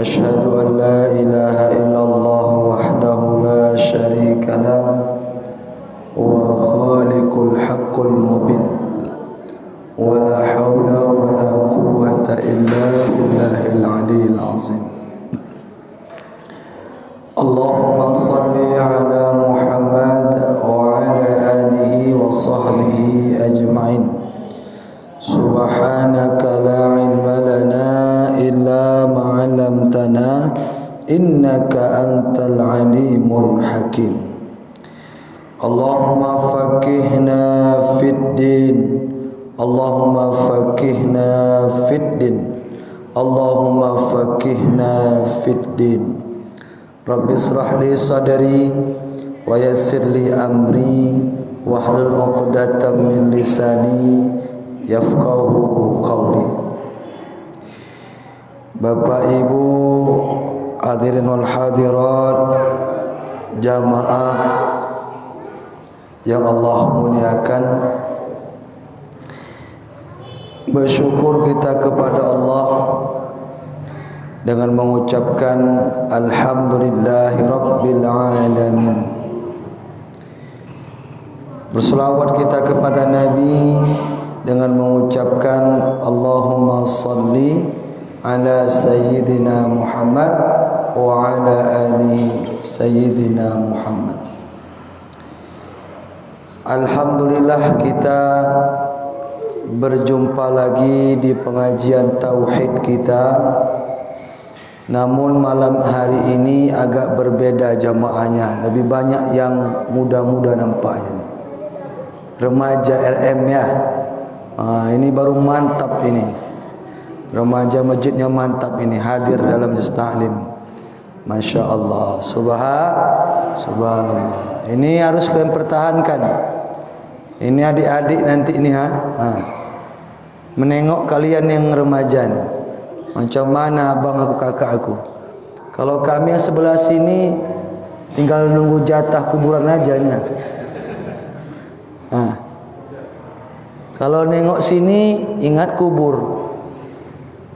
أشهد أن لا إله إلا الله وحده لا شريك له هو خالق الحق المبين ولا حول ولا قوة إلا بالله العلي العظيم اللهم صل على محمد وعلى آله وصحبه أجمعين سبحانك لا علم لنا إلا ما علمتنا إنك أنت العليم الحكيم اللهم فقهنا في الدين اللهم فقهنا في الدين اللهم فقهنا في الدين رب اشرح لي صدري ويسر لي أمري واحلل عقدة من لساني yafqahu qawli. Bapak Ibu hadirin wal hadirat jamaah yang Allah muliakan, bersyukur kita kepada Allah dengan mengucapkan alhamdulillahi rabbil alamin. Berselawat kita kepada Nabi dengan mengucapkan Allahumma salli ala sayyidina Muhammad wa ala ali sayyidina Muhammad. Alhamdulillah kita berjumpa lagi di pengajian tauhid kita. Namun malam hari ini agak berbeda jamaahnya. Lebih banyak yang muda-muda nampaknya nih. Remaja RM ya. Ini baru mantap ini. Remaja masjidnya mantap ini hadir dalam ta'lim. Masya Allah, subhanallah. Ini harus kalian pertahankan. Ini adik-adik nanti ini menengok kalian yang remaja nih. Macam mana abang aku kakak aku. Kalau kami yang sebelah sini tinggal nunggu jatah kuburan aja nya. Kalau nengok sini ingat kubur.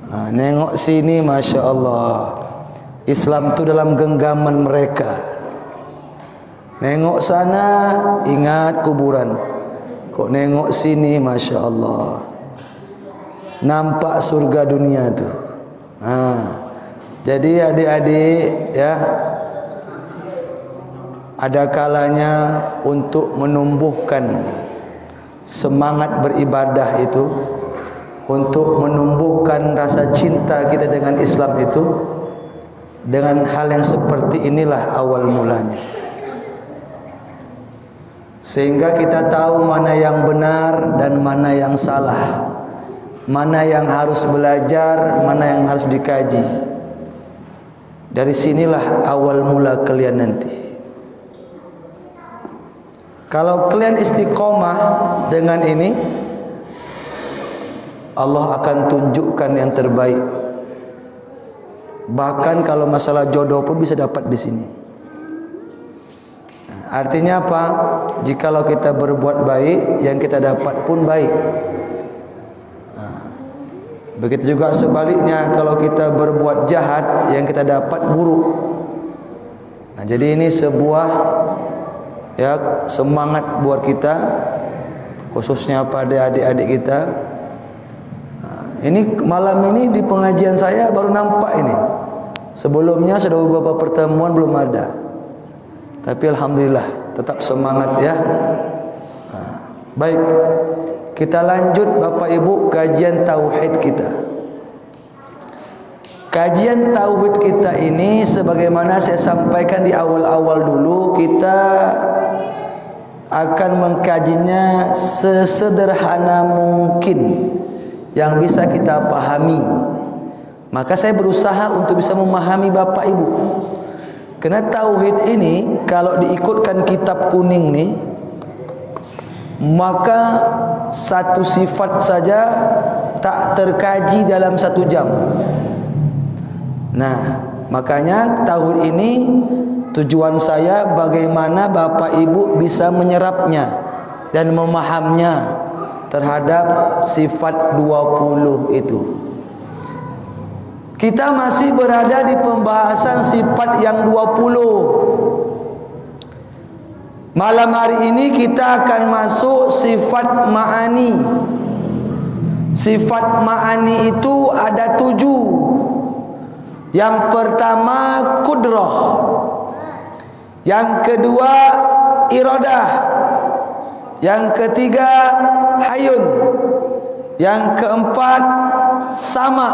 Nengok sini Masya Allah, Islam itu dalam genggaman mereka. Nengok sana ingat kuburan. Kok nengok sini Masya Allah, nampak surga dunia tuh. Jadi adik-adik ya, ada kalanya untuk menumbuhkan semangat beribadah itu, untuk menumbuhkan rasa cinta kita dengan Islam itu, dengan hal yang seperti inilah awal mulanya. Sehingga kita tahu mana yang benar dan mana yang salah, mana yang harus belajar, mana yang harus dikaji. Dari sinilah awal mula kalian nanti. Kalau kalian istiqomah dengan ini, Allah akan tunjukkan yang terbaik. Bahkan kalau masalah jodoh pun bisa dapat di sini. Artinya apa? Jikalau kita berbuat baik, yang kita dapat pun baik. Begitu juga sebaliknya, kalau kita berbuat jahat, yang kita dapat buruk. Jadi ini sebuah semangat buat kita, khususnya pada adik-adik kita. Ini malam ini di pengajian saya baru nampak ini. Sebelumnya sudah beberapa pertemuan belum ada. Tapi alhamdulillah tetap semangat ya. Baik, kita lanjut Bapak Ibu kajian tauhid kita. Kajian tauhid kita ini sebagaimana saya sampaikan di awal-awal dulu, kita akan mengkajinya sesederhana mungkin yang bisa kita pahami. Maka saya berusaha untuk bisa memahami Bapak Ibu. Karena tauhid ini kalau diikutkan kitab kuning nih, maka satu sifat saja tak terkaji dalam 1 jam. Nah, makanya tauhid ini tujuan saya bagaimana Bapak Ibu bisa menyerapnya dan memahaminya terhadap sifat 20 itu. Kita masih berada di pembahasan sifat yang 20. Malam hari ini kita akan masuk sifat ma'ani. Sifat ma'ani itu ada 7. Yang pertama kudrah, yang kedua iradah, yang ketiga hayun, yang keempat sama,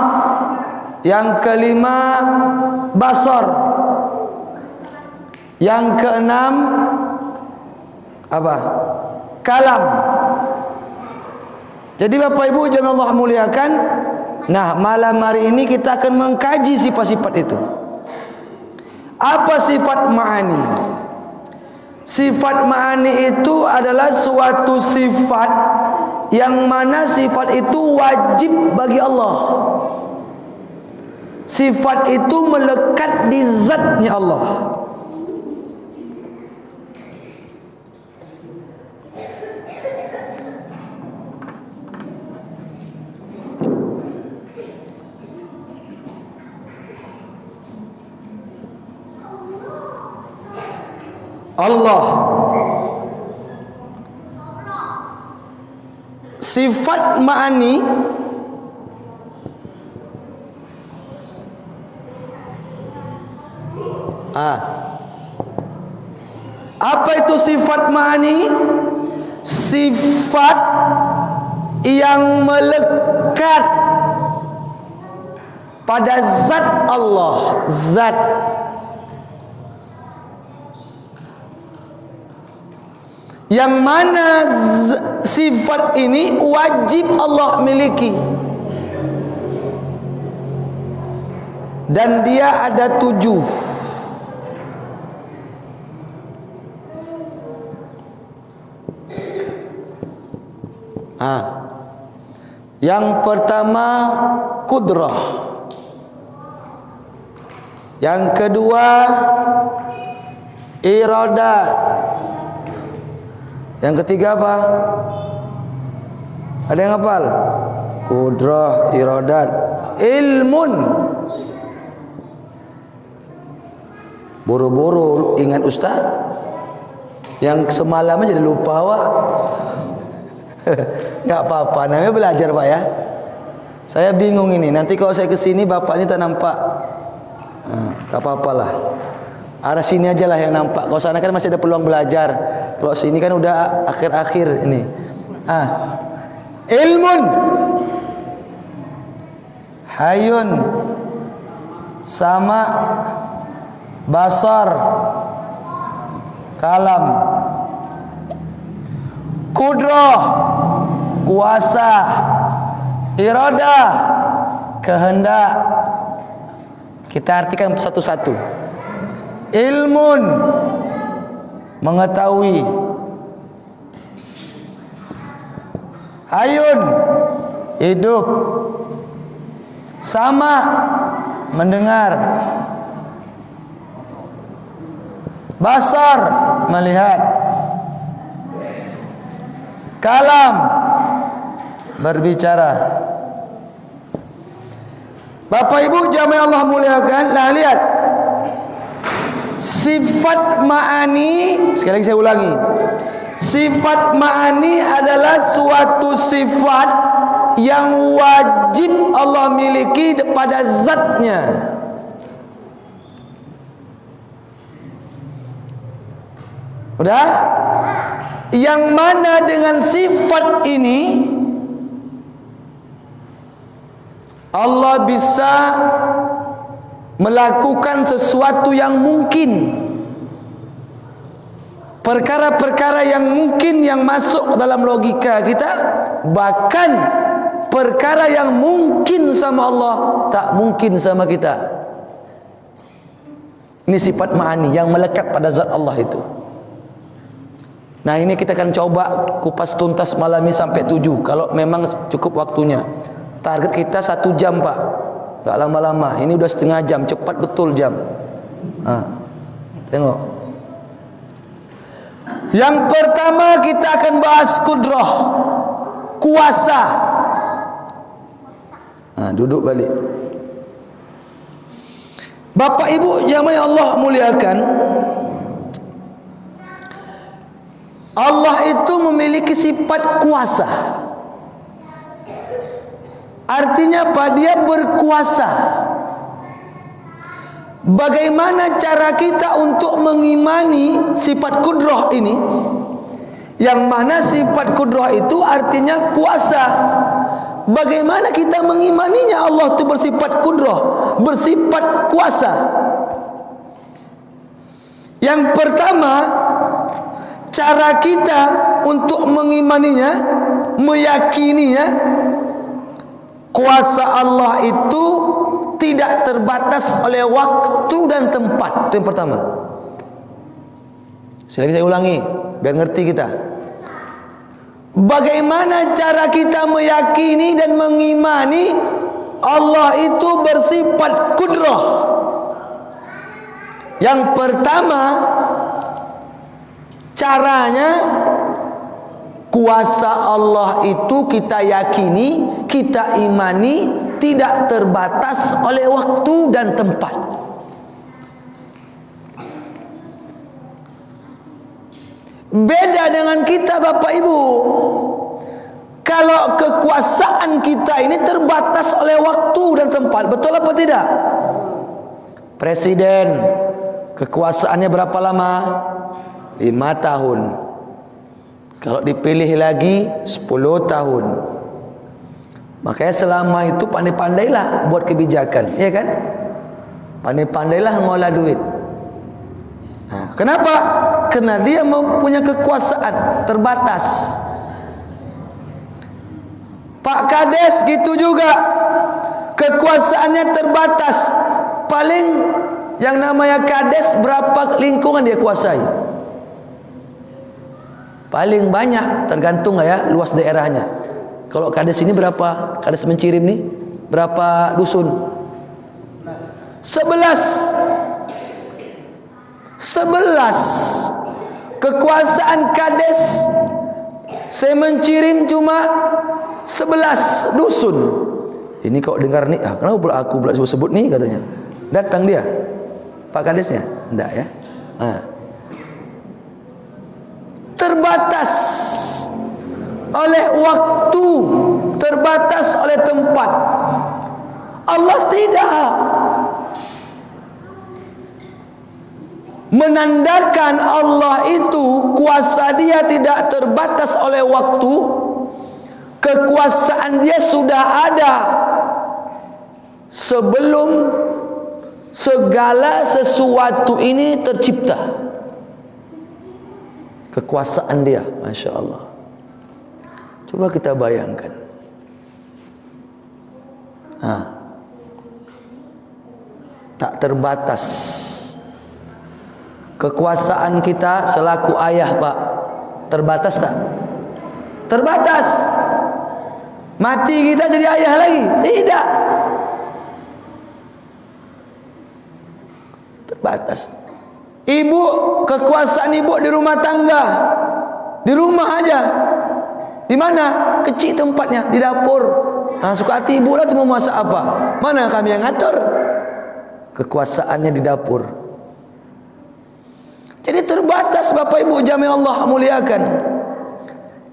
yang kelima basar, yang keenam apa? Kalam. Jadi Bapak Ibu jemaah Allah muliakan, nah malam hari ini kita akan mengkaji sifat-sifat itu. Apa sifat ma'ani? Sifat ma'ani itu adalah suatu sifat yang mana sifat itu wajib bagi Allah. Sifat itu melekat di zatnya Allah. Allah. Sifat ma'ani apa itu sifat ma'ani? Sifat yang melekat pada zat Allah, zat. Yang mana sifat ini wajib Allah miliki. Dan dia ada 7. Yang pertama kudrah, yang kedua iradat, yang ketiga apa? Ada yang hafal? Kudrah, iradat, ilmun. Boro-boro ingat ustaz. Yang semalam jadi lupa awak. Enggak apa-apa, namanya belajar Pak ya. Saya bingung ini, nanti kalau saya kesini bapak ini tak nampak. Tak apa-apalah. Arah sini aja lah yang nampak. Kalau sana kan masih ada peluang belajar. Kalau sini kan udah akhir-akhir ini. Ilmun, hayun, sama, basar, kalam, kudrah, kuasa, iradah, kehendak. Kita artikan satu-satu. Ilmun, mengetahui. Hayun, hidup. Sama, mendengar. Basar, melihat. Kalam, berbicara. Bapak Ibu jamaah Allah muliakan, nah lihat. Sifat ma'ani, sekali lagi saya ulangi. Sifat ma'ani adalah suatu sifat yang wajib Allah miliki pada zatnya. Udah? Yang mana dengan sifat ini Allah bisa melakukan sesuatu yang mungkin. Perkara-perkara yang mungkin yang masuk dalam logika kita, bahkan perkara yang mungkin sama Allah tak mungkin sama kita. Ini sifat ma'ani yang melekat pada zat Allah itu. Nah ini kita akan coba kupas tuntas malam ini sampai 7 kalau memang cukup waktunya. Target kita 1 jam Pak, gak lama-lama. Ini udah setengah jam, cepat betul jam. Tengok. Yang pertama kita akan bahas kudrah, kuasa. Duduk balik. Bapak Ibu jamaah yang Allah muliakan, Allah itu memiliki sifat kuasa. Artinya apa? Dia berkuasa. Bagaimana cara kita untuk mengimani sifat kudrah ini? Yang mana sifat kudrah itu artinya kuasa. Bagaimana kita mengimaninya Allah itu bersifat kudrah, bersifat kuasa? Yang pertama, cara kita untuk mengimaninya, meyakininya, kuasa Allah itu tidak terbatas oleh waktu dan tempat. Itu yang pertama. Saya ulangi biar ngerti kita. Bagaimana cara kita meyakini dan mengimani Allah itu bersifat kudrah? Yang pertama, caranya kuasa Allah itu kita yakini, kita imani tidak terbatas oleh waktu dan tempat. Beda dengan kita Bapak Ibu. Kalau kekuasaan kita ini terbatas oleh waktu dan tempat, betul apa tidak? Presiden kekuasaannya berapa lama? 5 tahun. Kalau dipilih lagi 10 tahun. Makanya selama itu pandai-pandailah buat kebijakan, ya kan? Pandai-pandailah ngolah duit. Nah, kenapa? Karena dia mempunyai kekuasaan terbatas. Pak Kades gitu juga, kekuasaannya terbatas. Paling yang namanya Kades berapa lingkungan dia kuasai? Paling banyak, tergantung ya luas daerahnya. Kalau Kades ini berapa? Kades Mencirim nih berapa dusun? 11. Kekuasaan Kades Semencirim cuma 11 dusun. Ini kau dengar nih, kenapa pula aku pula sebut nih katanya. Datang dia Pak Kadesnya? Enggak ya. Terbatas oleh waktu, terbatas oleh tempat. Allah tidak. Menandakan Allah itu kuasa dia tidak terbatas oleh waktu. Kekuasaan dia sudah ada sebelum segala sesuatu ini tercipta. Kekuasaan dia, Masya Allah. Coba kita bayangkan. Tak terbatas. Kekuasaan kita selaku ayah, Pak, terbatas tak? Terbatas. Mati kita jadi ayah lagi? Tidak. Terbatas. Ibu, kekuasaan ibu di rumah tangga, di rumah aja. Di mana? Kecil tempatnya, di dapur. Suka hati ibu lah tu mau masak apa? Mana kami yang ngatur? Kekuasaannya di dapur. Jadi terbatas Bapak Ibu jamaah Allah muliakan.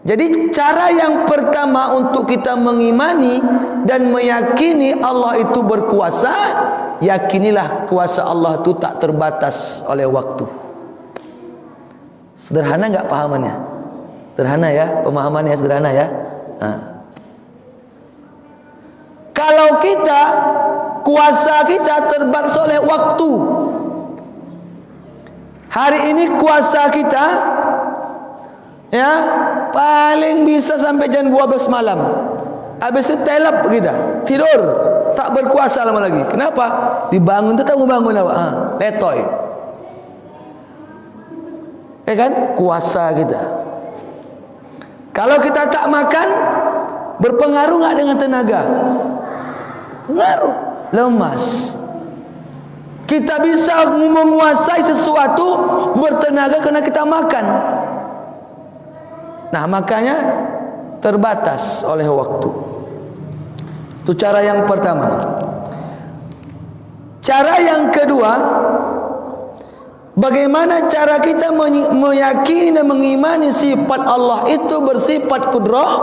Jadi cara yang pertama untuk kita mengimani dan meyakini Allah itu berkuasa, yakinilah kuasa Allah itu tak terbatas oleh waktu. Sederhana enggak pahamannya? Sederhana ya, pemahamannya sederhana ya. Kalau kita kuasa kita terbatas oleh waktu. Hari ini kuasa kita ya paling bisa sampai jam 12 malam. Habis itu telap kita, tidur, tak berkuasa lama lagi. Kenapa? Dibangun tetap mau bangun apa? Letoy. Ya kan? Kuasa kita. Kalau kita tak makan, berpengaruh nggak dengan tenaga? Pengaruh, lemas. Kita bisa menguasai sesuatu bertenaga karena kita makan. Nah, makanya terbatas oleh waktu. Itu cara yang pertama. Cara yang kedua, bagaimana cara kita meyakini dan mengimani sifat Allah itu bersifat kudrah?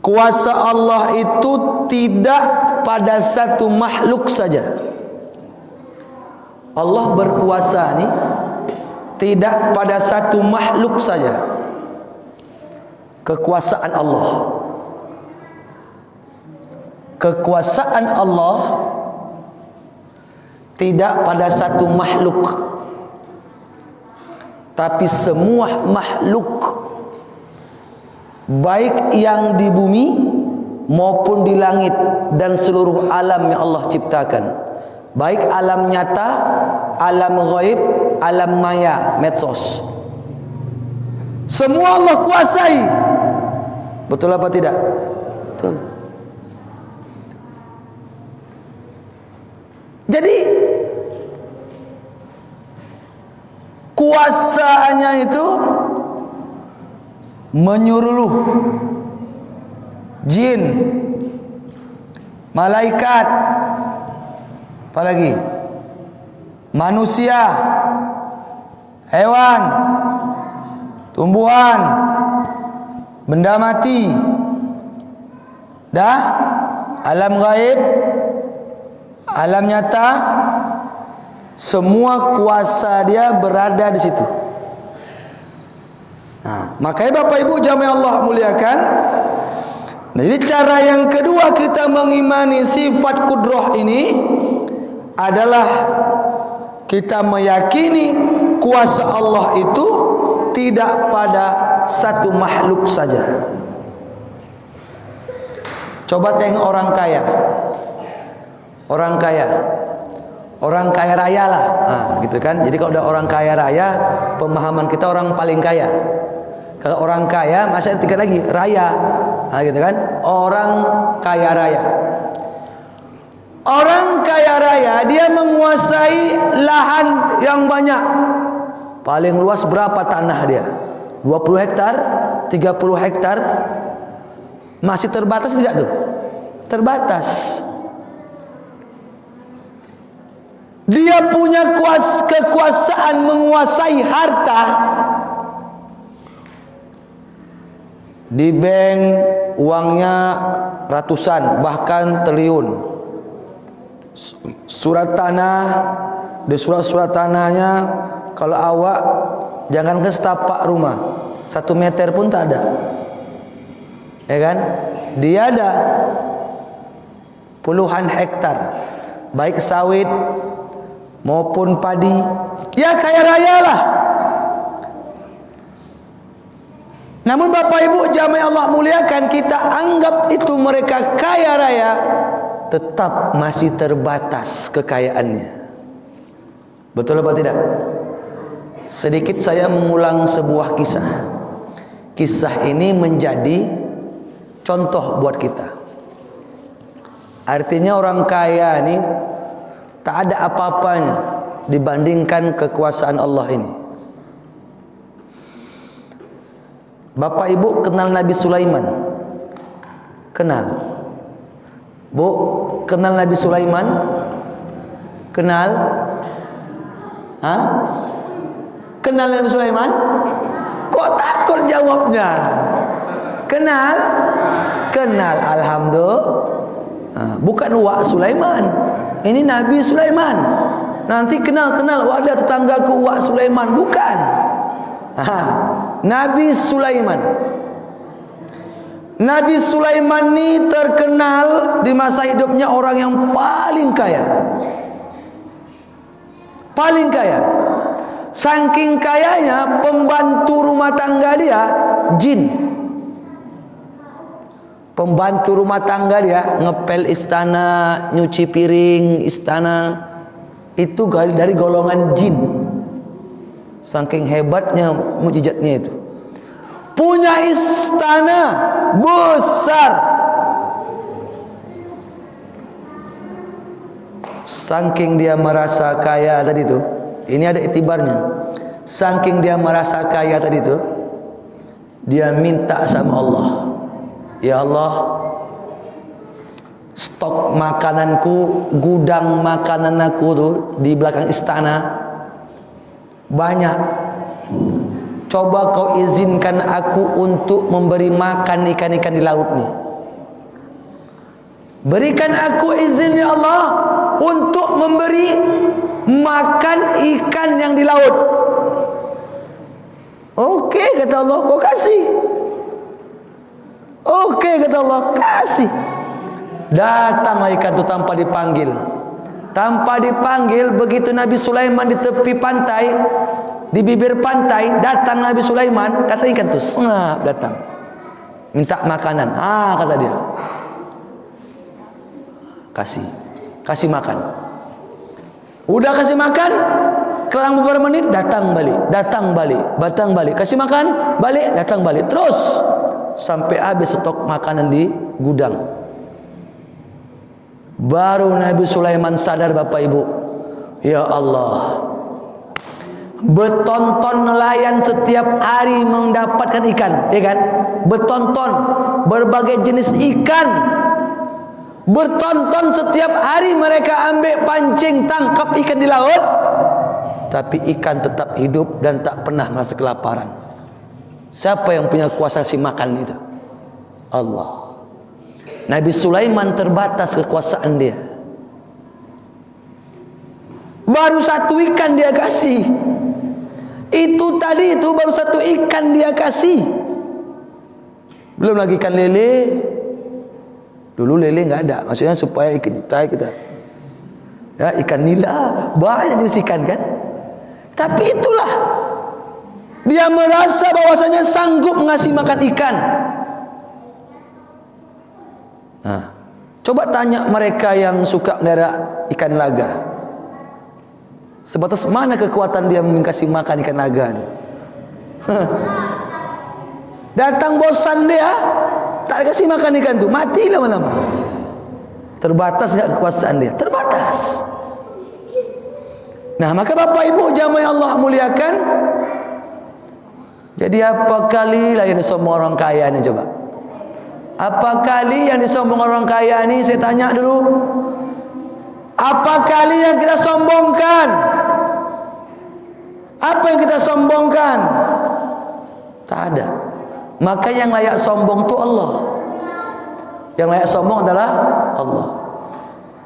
Kuasa Allah itu tidak pada satu makhluk saja. Allah berkuasa nih tidak pada satu makhluk saja. Kekuasaan Allah, kekuasaan Allah tidak pada satu makhluk, tapi semua makhluk, baik yang di bumi maupun di langit dan seluruh alam yang Allah ciptakan, baik alam nyata, alam ghaib, alam maya, medsos, semua Allah kuasai. Betul apa tidak? Betul. Jadi kuasanya itu menyuruh jin, malaikat, apalagi manusia, hewan, tumbuhan, benda mati, dah alam gaib, alam nyata, semua kuasa dia berada di situ. Nah, makanya Bapak Ibu jamaah Allah muliakan. Nah, jadi cara yang kedua kita mengimani sifat kudrah ini adalah kita meyakini kuasa Allah itu tidak pada satu makhluk saja. Coba tengok orang kaya. Orang kaya, orang kaya raya lah, gitu kan. Jadi kalau ada orang kaya raya, pemahaman kita orang paling kaya. Kalau orang kaya, masih tingkat lagi raya, gitu kan. Orang kaya raya, orang kaya raya dia menguasai lahan yang banyak. Paling luas berapa tanah dia? 20 hektar, 30 hektar. Masih terbatas tidak tuh? Terbatas. Dia punya kekuasaan menguasai harta. Di bank uangnya ratusan bahkan triliun. Surat tanah, di surat-surat tanahnya kalau awak jangan ke setapak rumah 1 meter pun tak ada, ya kan? Dia ada puluhan hektar, baik sawit maupun padi. Ya kaya raya lah. Namun Bapak Ibu jamaah Allah muliakan, kita anggap itu mereka kaya raya, tetap masih terbatas kekayaannya. Betul apa tidak? Sedikit saya mengulang sebuah kisah. Kisah ini menjadi contoh buat kita. Artinya orang kaya ini tak ada apa-apanya dibandingkan kekuasaan Allah ini. Bapak Ibu kenal Nabi Sulaiman? Kenal? Bu, kenal Nabi Sulaiman? Kenal? Hah? Kenal Nabi Sulaiman? Kok takut jawabnya? Kenal? Kenal, alhamdulillah. Bukan Wak Sulaiman. Ini Nabi Sulaiman. Nanti kenal ada tetanggaku Wak Sulaiman, bukan. Nabi Sulaiman. Nabi Sulaiman ini terkenal di masa hidupnya orang yang paling kaya. Paling kaya. Saking kayanya pembantu rumah tangga dia jin. Pembantu rumah tangga dia ngepel istana, nyuci piring istana, itu dari golongan jin. Saking hebatnya mukjizatnya itu. Punya istana besar. Saking dia merasa kaya tadi itu, ini ada itibarnya. Saking dia merasa kaya tadi itu, dia minta sama Allah, ya Allah, stok makananku, gudang makanan aku tuh di belakang istana banyak. Coba kau izinkan aku untuk memberi makan ikan-ikan di laut nih. Berikan aku izin ya Allah untuk memberi makan ikan yang di laut. Oke, kata Allah, kau kasih. Oke, kata Allah, kasih. Datanglah ikan itu tanpa dipanggil. Tanpa dipanggil, begitu Nabi Sulaiman di tepi pantai, di bibir pantai, datang Nabi Sulaiman, kata ikan itu, sengap datang. Minta makanan. Kata dia. Kasih makan. Udah kasih makan, kelang beberapa menit datang balik, kasih makan, balik, datang balik, terus sampai habis stok makanan di gudang. Baru Nabi Sulaiman sadar, Bapak Ibu, ya Allah, bertonton nelayan setiap hari mendapatkan ikan, ya kan? Bertonton berbagai jenis ikan. Bertonton setiap hari mereka ambil pancing tangkap ikan di laut, tapi ikan tetap hidup dan tak pernah merasa kelaparan. Siapa yang punya kuasa si makan itu? Allah. Nabi Sulaiman terbatas kekuasaan dia. Baru satu ikan dia kasih. Itu tadi itu baru satu ikan dia kasih. Belum lagi ikan lele. Dulu lele nggak ada, maksudnya supaya ikan kita ya, ikan nila, banyak jenis ikan kan. Tapi itulah, dia merasa bahwasanya sanggup mengasih makan ikan. Nah, coba tanya mereka yang suka melihara ikan naga, sebatas mana kekuatan dia mengasih makan ikan naga. Datang bosan dia, tak kasih makan ikan tu, mati lama-lama. Terbatas enggak kekuasaan dia? Terbatas. Nah, maka Bapak Ibu jamaah yang Allah muliakan, jadi apa kali lah yang disombong orang kaya ni, coba. Apa kali yang disombong orang kaya ni, saya tanya dulu. Apa kali yang kita sombongkan? Apa yang kita sombongkan? Tak ada. Maka yang layak sombong itu Allah. Yang layak sombong adalah Allah.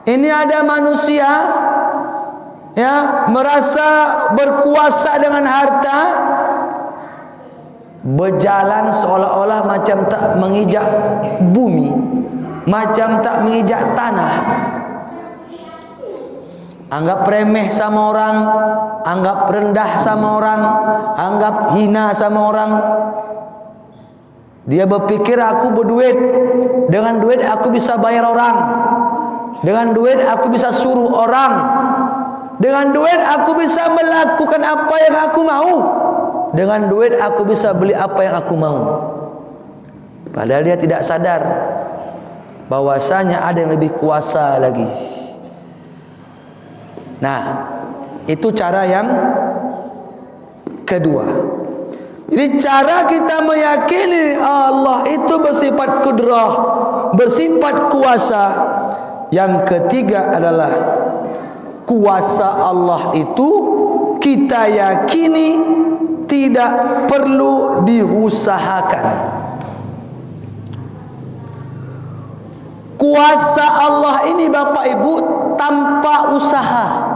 Ini ada manusia ya, merasa berkuasa dengan harta, berjalan seolah-olah macam tak menginjak bumi, macam tak menginjak tanah. Anggap remeh sama orang, anggap rendah sama orang, anggap hina sama orang. Dia berpikir aku berduit, dengan duit aku bisa bayar orang, dengan duit aku bisa suruh orang, dengan duit aku bisa melakukan apa yang aku mau, dengan duit aku bisa beli apa yang aku mau. Padahal dia tidak sadar bahwasanya ada yang lebih kuasa lagi. Nah, itu cara yang kedua. Jadi cara kita meyakini Allah itu bersifat kudrah, bersifat kuasa. Yang ketiga adalah kuasa Allah itu kita yakini tidak perlu diusahakan. Kuasa Allah ini Bapak Ibu tanpa usaha.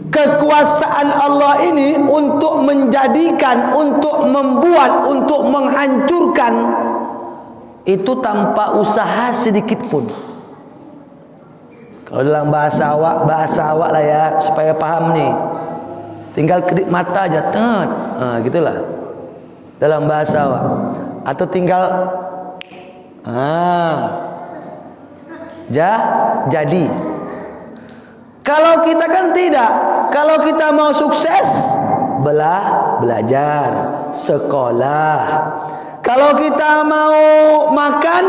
Kekuasaan Allah ini untuk menjadikan, untuk membuat, untuk menghancurkan, itu tanpa usaha sedikit pun. Kalau dalam bahasa awak lah ya, supaya paham nih. Tinggal kedip mata aja, gitulah. Dalam bahasa awak. Atau tinggal jadi. Kalau kita kan tidak. Kalau kita mau sukses, belajar, sekolah. Kalau kita mau makan,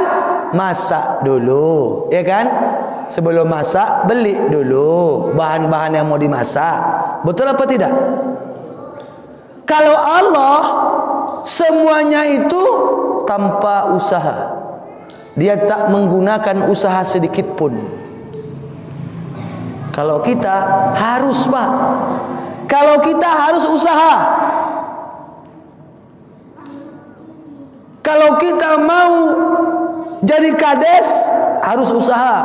masak dulu, ya kan? Sebelum masak, beli dulu bahan-bahan yang mau dimasak. Betul apa tidak? Kalau Allah, semuanya itu tanpa usaha. dia tak menggunakan usaha sedikit pun. Kalau kita harus, Pak. Kalau kita harus usaha. Kalau kita mau jadi kades, harus usaha.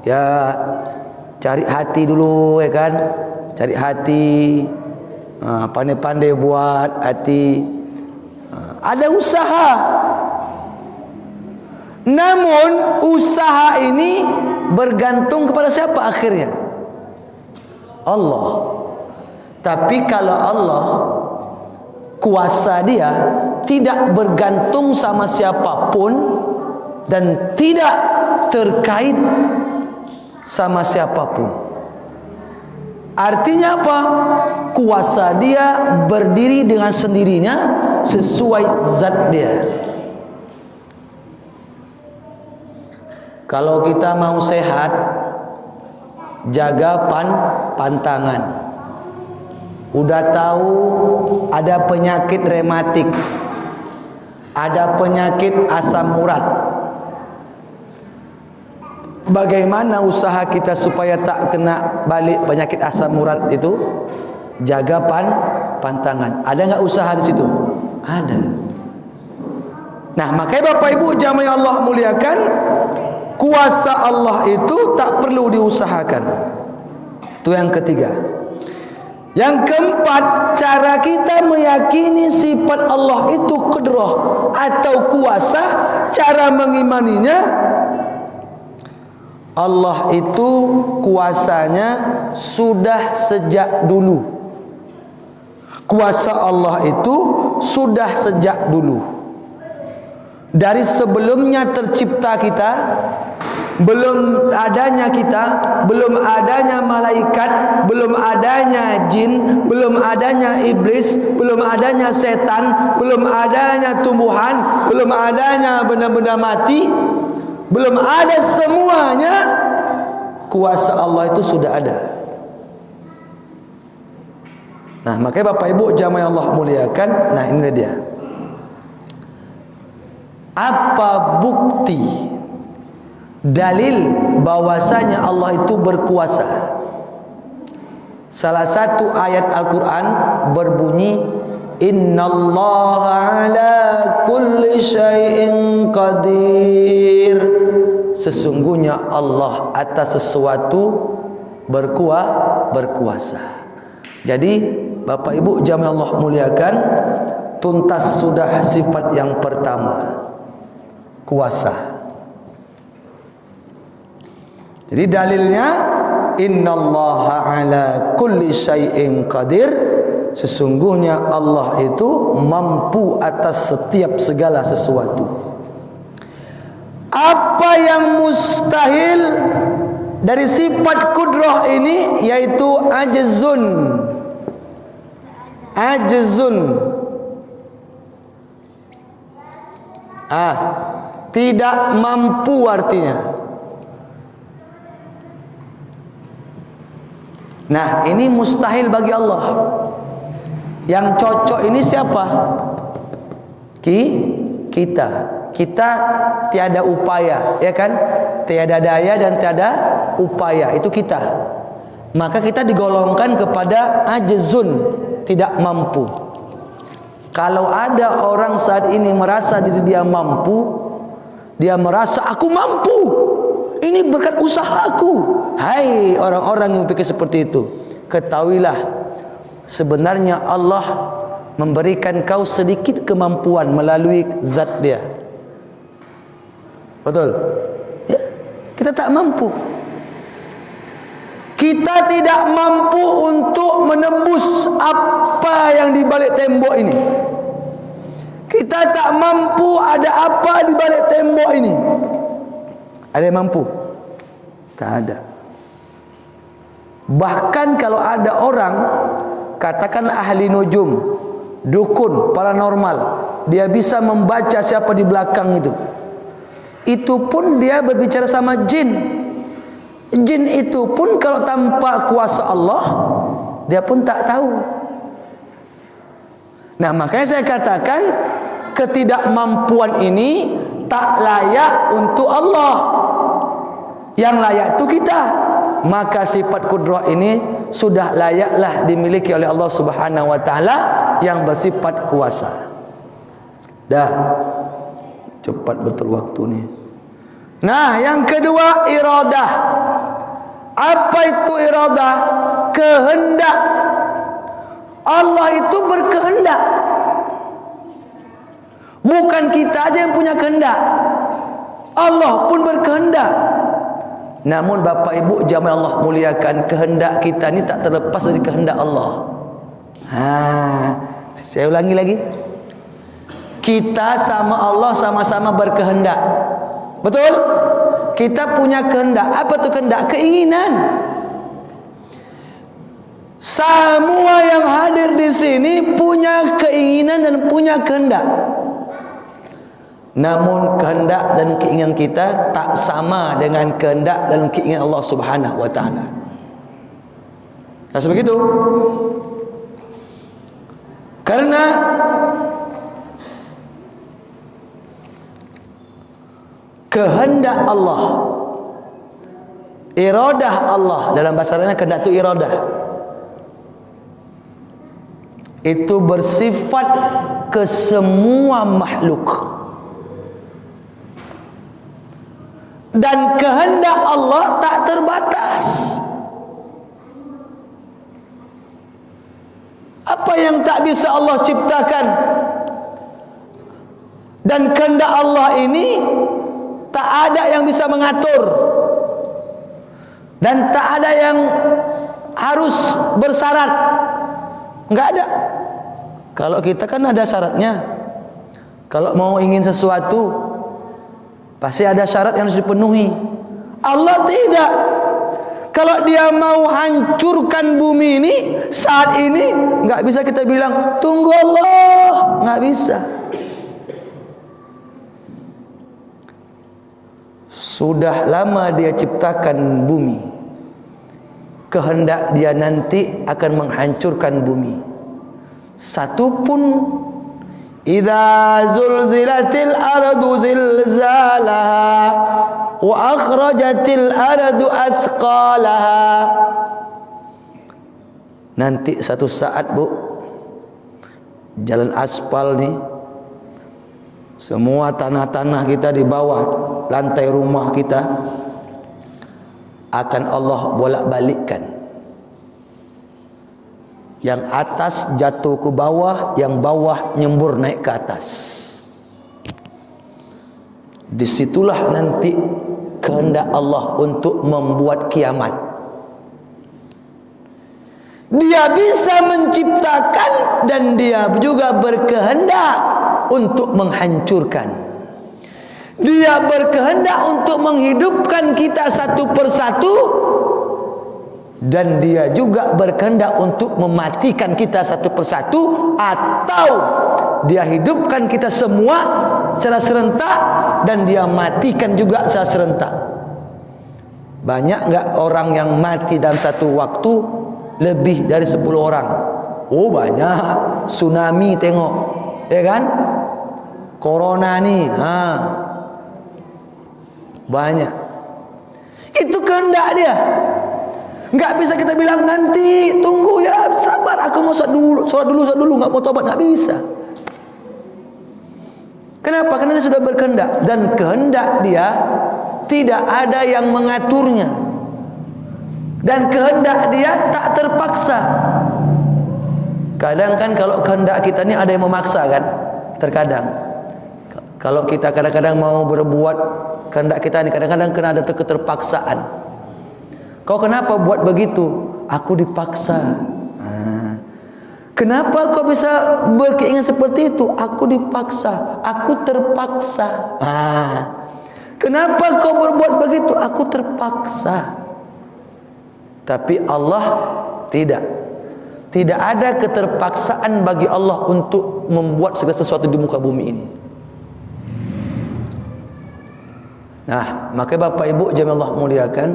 Ya, cari hati dulu, ya kan? Cari hati. Pandai-pandai buat hati. Ada usaha. Namun usaha ini bergantung kepada siapa akhirnya? Allah. Tapi kalau Allah, kuasa dia tidak bergantung sama siapapun dan tidak terkait sama siapapun. Artinya apa? Kuasa dia berdiri dengan sendirinya sesuai zat dia. Kalau kita mau sehat, jaga pantangan. Udah tahu ada penyakit rematik, ada penyakit asam urat. Bagaimana usaha kita supaya tak kena balik penyakit asam urat itu? Jaga pantangan. Ada nggak usaha di situ? Ada. Nah, makanya Bapak Ibu jamaah yang Allah muliakan, kuasa Allah itu tak perlu diusahakan. Itu yang ketiga. Yang keempat, cara kita meyakini sifat Allah itu qudrah atau kuasa, cara mengimaninya, Allah itu kuasanya sudah sejak dulu. Kuasa Allah itu sudah sejak dulu. Dari sebelumnya tercipta kita, belum adanya kita, belum adanya malaikat, belum adanya jin, belum adanya iblis, belum adanya setan, belum adanya tumbuhan, belum adanya benda-benda mati, belum ada semuanya, kuasa Allah itu sudah ada. Nah, makanya Bapak Ibu jamaah Allah muliakan, nah ini dia. Apa bukti dalil bahwasanya Allah itu berkuasa? Salah satu ayat Al-Quran berbunyi, Innallaha ala kulli syai'in qadir. Sesungguhnya Allah atas sesuatu berkuasa. Jadi Bapak Ibu jamaah Allah muliakan, tuntas sudah sifat yang pertama, kuasa. Jadi dalilnya, Innallaha ala kulli syai'in qadir. Sesungguhnya Allah itu mampu atas setiap segala sesuatu. Apa yang mustahil dari sifat kudrah ini, yaitu ajzun. Tidak mampu artinya. Nah, ini mustahil bagi Allah. Yang cocok ini siapa? Kita. Kita tiada upaya, ya kan? Tiada daya dan tiada upaya, itu kita. Maka kita digolongkan kepada ajzun, tidak mampu. Kalau ada orang saat ini merasa diri dia mampu, dia merasa aku mampu, ini berkat usahaku. Hai orang-orang yang pikir seperti itu, ketahuilah sebenarnya Allah memberikan kau sedikit kemampuan melalui zat dia. Betul? Ya, kita tak mampu. Kita tidak mampu untuk menembus apa yang di balik tembok ini. Kita tak mampu ada apa di balik tembok ini. Ada yang mampu? Tak ada. Bahkan kalau ada orang, katakan ahli nujum, dukun, paranormal, dia bisa membaca siapa di belakang itu. Itu pun dia berbicara sama jin. Jin itu pun kalau tanpa kuasa Allah, dia pun tak tahu. Nah, makanya saya katakan ketidakmampuan ini tak layak untuk Allah. Yang layak itu kita. Maka sifat kudrah ini sudah layaklah dimiliki oleh Allah Subhanahu wa taala yang bersifat kuasa. Dah. Cepat betul waktu ni. Nah, yang kedua iradah. Apa itu iradah? Kehendak. Allah itu berkehendak. Bukan kita aja yang punya kehendak. Allah pun berkehendak. Namun Bapak Ibu jamaah Allah muliakan, kehendak kita ni tak terlepas dari kehendak Allah. Saya ulangi lagi. Kita sama Allah sama-sama berkehendak. Betul? Kita punya kehendak. Apa tu kehendak? Keinginan. Semua yang hadir di sini punya keinginan dan punya kehendak. Namun kehendak dan keinginan kita tak sama dengan kehendak dan keinginan Allah Subhanahu wa taala. Sebab begitu. Karena kehendak Allah, iradah Allah, dalam bahasa Arabnya kehendak itu iradah, itu bersifat ke semua makhluk. Dan kehendak Allah tak terbatas. Apa yang tak bisa Allah ciptakan? Dan kehendak Allah ini tak ada yang bisa mengatur. Dan tak ada yang harus bersyarat. Enggak ada. Kalau kita kan ada syaratnya. Kalau mau ingin sesuatu pasti ada syarat yang harus dipenuhi. Allah tidak. Kalau dia mau hancurkan bumi ini saat ini, nggak bisa kita bilang tunggu Allah, nggak bisa. Sudah lama dia ciptakan bumi. Kehendak dia nanti akan menghancurkan bumi. Satu pun idza zulzilatil ardu zilzalaha wa akhrajatil ardu athqalaha. Nanti satu saat, Bu, jalan aspal nih, semua tanah-tanah kita di bawah lantai rumah kita akan Allah bolak-balikkan. Yang atas jatuh ke bawah, yang bawah nyembur naik ke atas. Disitulah nanti kehendak Allah untuk membuat kiamat. Dia bisa menciptakan dan dia juga berkehendak untuk menghancurkan. Dia berkehendak untuk menghidupkan kita satu persatu. Dan dia juga berkehendak untuk mematikan kita satu persatu, atau dia hidupkan kita semua secara serentak dan dia matikan juga secara serentak. Banyak enggak orang yang mati dalam satu waktu lebih dari 10 orang? Oh banyak. Tsunami tengok, ya kan? Corona nih, banyak. Itu kehendak dia. Enggak bisa kita bilang nanti, tunggu ya, sabar, aku mau sholat dulu, enggak mau tobat, enggak bisa. Kenapa? Karena dia sudah berkehendak, dan kehendak dia tidak ada yang mengaturnya. Dan kehendak dia tak terpaksa. Kadang kan kalau kehendak kita ni ada yang memaksa kan? Terkadang. Kalau kita kadang-kadang mau berbuat kehendak kita ni, kadang-kadang kena ada keterpaksaan. Kau kenapa buat begitu? Aku dipaksa. Kenapa kau bisa berkeinginan seperti itu? Aku dipaksa. Aku terpaksa. Kenapa kau berbuat begitu? Aku terpaksa. Tapi Allah tidak. Tidak ada keterpaksaan bagi Allah untuk membuat segala sesuatu di muka bumi ini. Nah, maka Bapak Ibu jamaah Allah muliakan,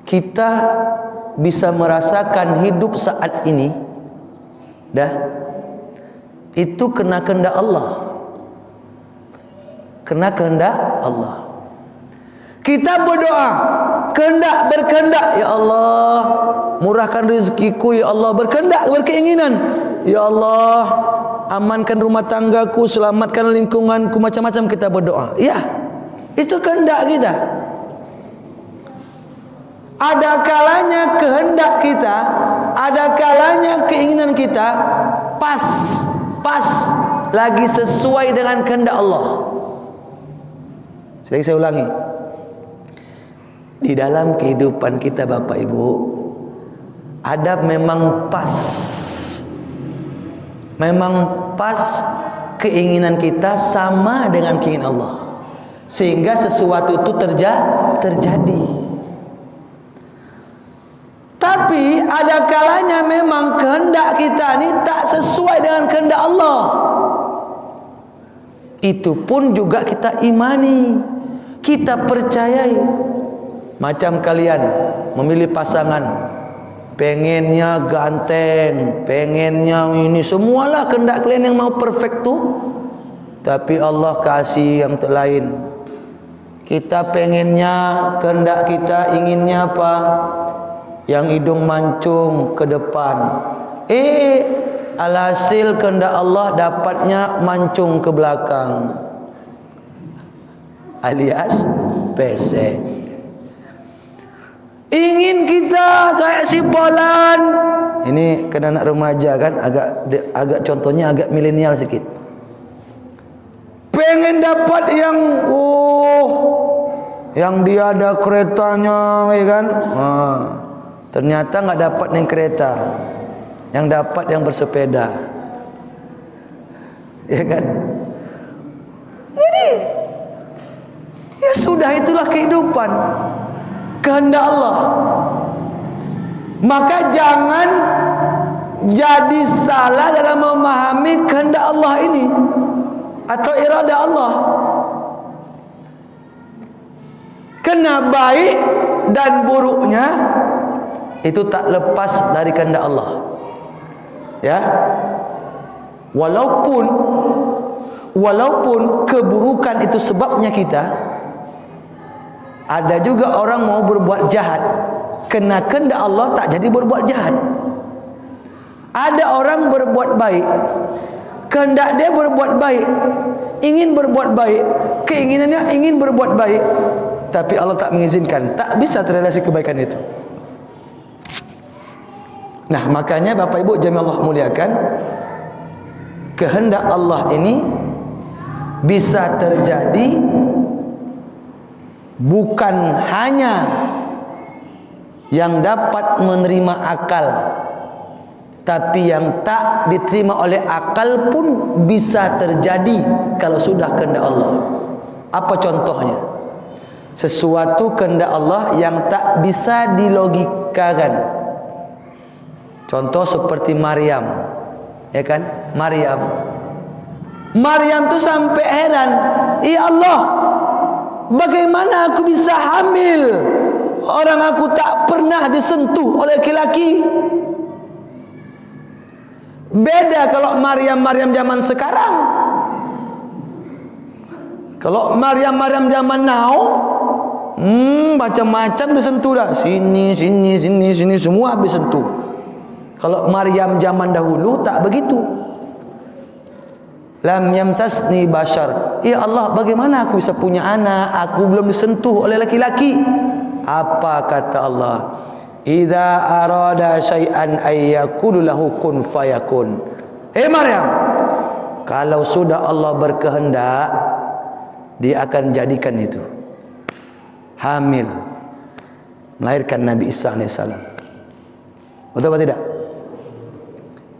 kita bisa merasakan hidup saat ini itu kena kehendak Allah. Karena kehendak Allah. Kita berdoa, berkehendak, ya Allah, murahkan rezekiku, ya Allah, berkehendak, berkeinginan, ya Allah, amankan rumah tanggaku, selamatkan lingkunganku, macam-macam kita berdoa. Ya, itu kehendak kita. Ada kalanya kehendak kita, ada kalanya keinginan kita pas lagi sesuai dengan kehendak Allah. Saya ulangi. Di dalam kehidupan kita Bapak Ibu, ada memang pas keinginan kita sama dengan keinginan Allah, sehingga sesuatu itu terjadi. Tapi ada kalanya memang kehendak kita ini tak sesuai dengan kehendak Allah. Itu pun juga kita imani, kita percayai. Macam kalian memilih pasangan, pengennya ganteng, pengennya ini, semualah kehendak kalian yang mau perfect tuh. Tapi Allah kasih yang lain. Kita pengennya, kehendak kita inginnya apa? Yang hidung mancung ke depan. Alhasil kehendak Allah dapatnya mancung ke belakang, alias pesek. Ingin kita kayak si Polan. Ini kena anak remaja kan, agak contohnya agak milenial sedikit. Pengen dapat yang dia ada keretanya, ya kan? Ternyata nggak dapat yang kereta, yang dapat yang bersepeda, ya kan? Jadi ya sudah, itulah kehidupan, kehendak Allah. Maka jangan jadi salah dalam memahami kehendak Allah ini atau irada Allah. Kena baik dan buruknya itu tak lepas dari kehendak Allah. Ya. Walaupun keburukan itu sebabnya kita, ada juga orang mau berbuat jahat, kena kehendak Allah tak jadi berbuat jahat. Ada orang berbuat baik, kehendak dia berbuat baik, ingin berbuat baik, keinginannya ingin berbuat baik, tapi Allah tak mengizinkan, tak bisa terrealisasi kebaikan itu. Nah, makanya Bapak Ibu jemaah Allah muliakan, kehendak Allah ini bisa terjadi bukan hanya yang dapat menerima akal, tapi yang tak diterima oleh akal pun bisa terjadi kalau sudah kehendak Allah. Apa contohnya? Sesuatu kehendak Allah yang tak bisa dilogikakan. Contoh seperti Maryam, ya kan? Maryam tuh sampai heran, ya Allah, bagaimana aku bisa hamil? Orang aku tak pernah disentuh oleh laki-laki. Beda kalau Maryam zaman sekarang. Kalau Maryam zaman now, macam-macam disentuh dah. Sini semua habis sentuh. Kalau Maryam zaman dahulu tak begitu. Lam yamsasni bashar. Ya Allah, bagaimana aku bisa punya anak? Aku belum disentuh oleh laki-laki. Apa kata Allah? Idza arada syai'an ayyakulu lahu kun fayakun. Maryam, kalau sudah Allah berkehendak, Dia akan jadikan itu hamil, melahirkan Nabi Isa alaihissalam. Betul atau tidak?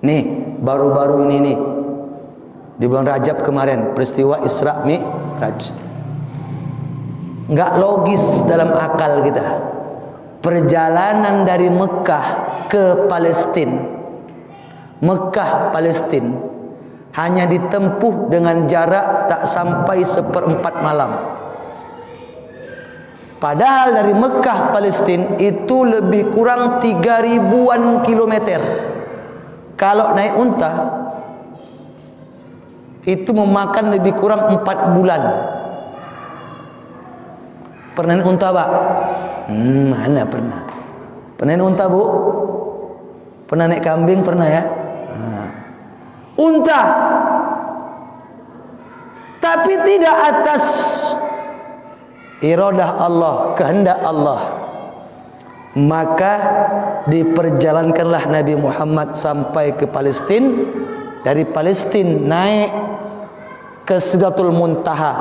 Nih, baru-baru ini nih, di bulan Rajab kemarin, peristiwa Isra Mi'raj. Nggak logis dalam akal kita. Perjalanan dari Mekah ke Palestina, hanya ditempuh dengan jarak tak sampai 1/4 malam. Padahal dari Mekah Palestina itu lebih kurang 3.000-an kilometer. Kalau naik unta itu memakan lebih kurang 4 bulan Pernah naik unta, Pak? Mana pernah? Pernah naik unta, Bu? Pernah naik kambing? Pernah ya? Unta. Tapi tidak atas iradah Allah, kehendak Allah. Maka diperjalankanlah Nabi Muhammad sampai ke Palestina. Dari Palestina naik ke Sidratul Muntaha,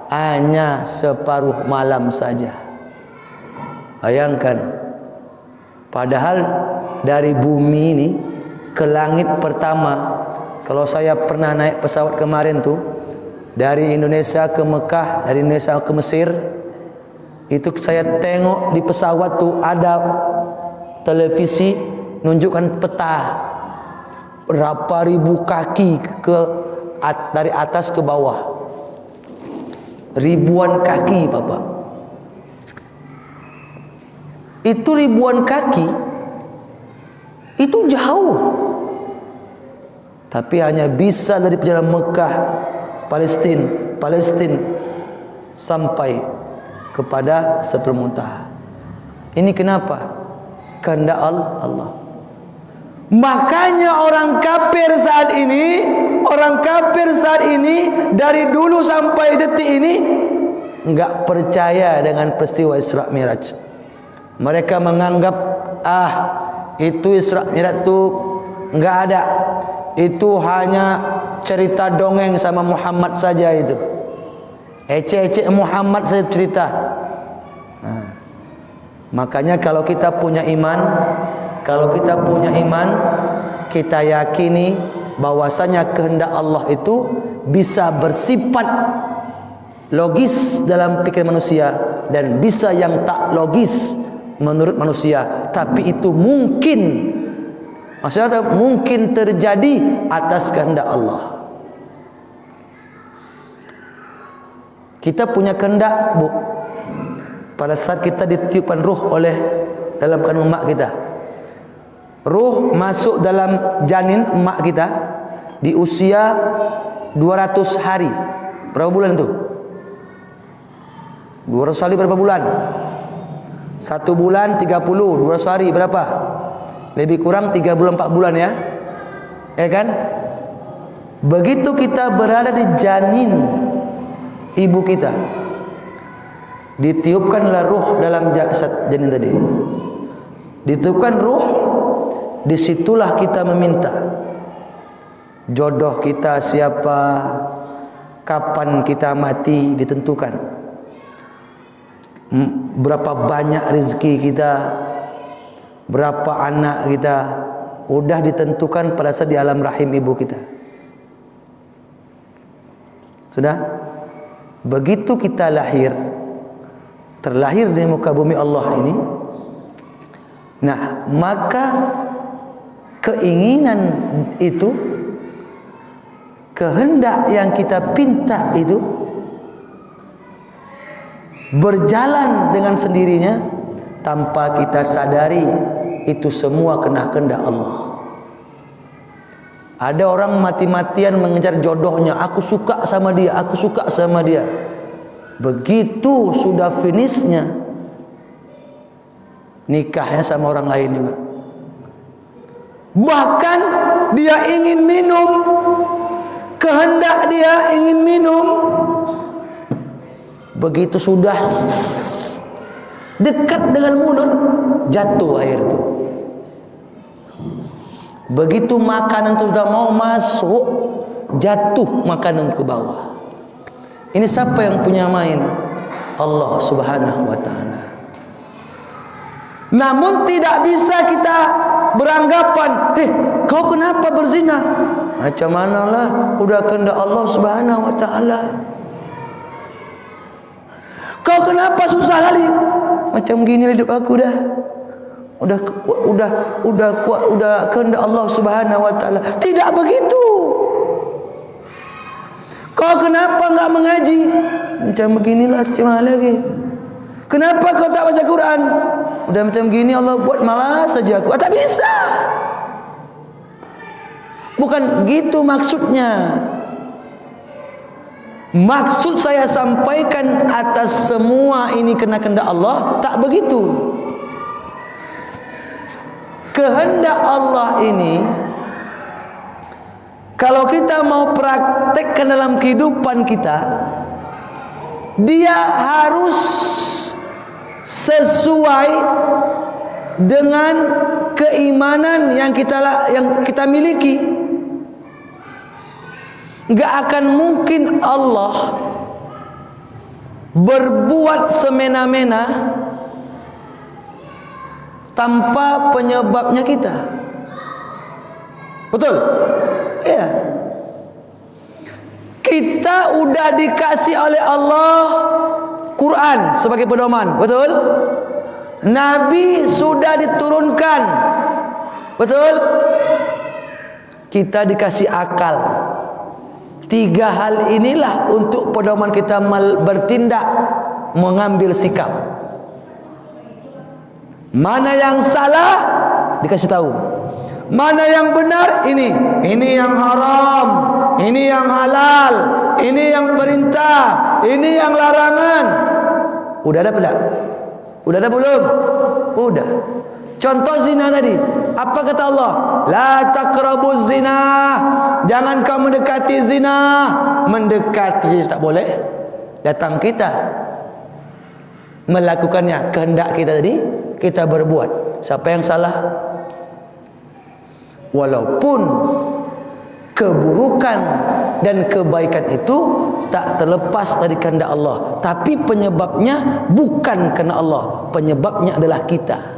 hanya separuh malam saja. Bayangkan, padahal dari bumi ini ke langit pertama, kalau saya pernah naik pesawat kemarin tuh, dari Indonesia ke Mekah, dari Indonesia ke Mesir, itu saya tengok di pesawat tuh ada televisi nunjukkan peta berapa ribu kaki dari atas ke bawah, ribuan kaki, Bapak. Itu ribuan kaki, itu jauh, tapi hanya bisa dari perjalanan Mekah, Palestina sampai kepada Sidratul Muntaha. Ini kenapa? Kehendak Allah. Makanya orang kafir saat ini dari dulu sampai detik ini enggak percaya dengan peristiwa Isra Mi'raj. Mereka menganggap itu Isra Mi'raj itu enggak ada. Itu hanya cerita dongeng sama Muhammad saja itu. Ecek-ecek Muhammad saya cerita. Makanya kalau kita punya iman, kita yakini bahwasanya kehendak Allah itu bisa bersifat logis dalam pikiran manusia dan bisa yang tak logis menurut manusia, tapi itu mungkin, maksudnya mungkin terjadi atas kehendak Allah. Kita punya kehendak, Bu. Pada saat kita ditiupkan ruh oleh dalam kandungan emak kita, ruh masuk dalam janin emak kita di usia 200 hari. Berapa bulan itu? 200 hari berapa bulan? 1 bulan 30, 200 hari berapa? Lebih kurang 3 bulan 4 bulan ya. Ya kan? Begitu kita berada di janin ibu kita, ditiupkanlah ruh dalam jasad janin tadi. Ditiupkan ruh, disitulah kita meminta jodoh kita siapa, kapan kita mati ditentukan, berapa banyak rezeki kita, berapa anak kita, udah ditentukan pada saat di alam rahim ibu kita. Sudah? Begitu kita terlahir di muka bumi Allah ini, nah maka keinginan itu, kehendak yang kita pinta itu berjalan dengan sendirinya tanpa kita sadari. Itu semua kena kehendak Allah. Ada orang mati-matian mengejar jodohnya, aku suka sama dia, aku suka sama dia. Begitu sudah finishnya, nikahnya sama orang lain juga. Bahkan dia ingin minum, kehendak dia ingin minum, begitu sudah dekat dengan mulut, jatuh air itu. Begitu makanan itu sudah mau masuk, jatuh makanan ke bawah. Ini siapa yang punya main? Allah Subhanahu wa ta'ala. Namun tidak bisa kita beranggapan, kau kenapa berzina? Macam manalah, udah kehendak Allah Subhanahu wa ta'ala. Kau kenapa susah kali? Macam gini hidup aku dah. Udah kehendak Allah Subhanahu wa ta'ala. Tidak begitu. Kau kenapa enggak mengaji? Macam beginilah, macam lagi. Kenapa kau tak baca Quran? Udah macam gini Allah buat, malas saja aku. Tak bisa. Bukan gitu maksudnya. Maksud saya sampaikan atas semua ini kena kehendak Allah, tak begitu. Kehendak Allah ini kalau kita mau praktekkan dalam kehidupan kita, dia harus sesuai dengan keimanan yang kita miliki. Enggak akan mungkin Allah berbuat semena-mena tanpa penyebabnya kita. Betul? Iya. Kita udah dikasih oleh Allah Quran sebagai pedoman, betul? Nabi sudah diturunkan, betul? Kita dikasih akal. 3 hal inilah untuk pedoman kita bertindak, mengambil sikap. Mana yang salah dikasih tahu, mana yang benar, ini yang haram, ini yang halal, ini yang perintah, ini yang larangan. Udah ada belum? Udah ada belum? Udah. Contoh zina tadi, apa kata Allah? La taqrabuz zina. Jangan kamu mendekati zina. Mendekati tak boleh. Datang kita melakukannya, kehendak kita tadi kita berbuat. Siapa yang salah? Walaupun keburukan dan kebaikan itu tak terlepas dari kehendak Allah, tapi penyebabnya bukan kerana Allah, penyebabnya adalah kita.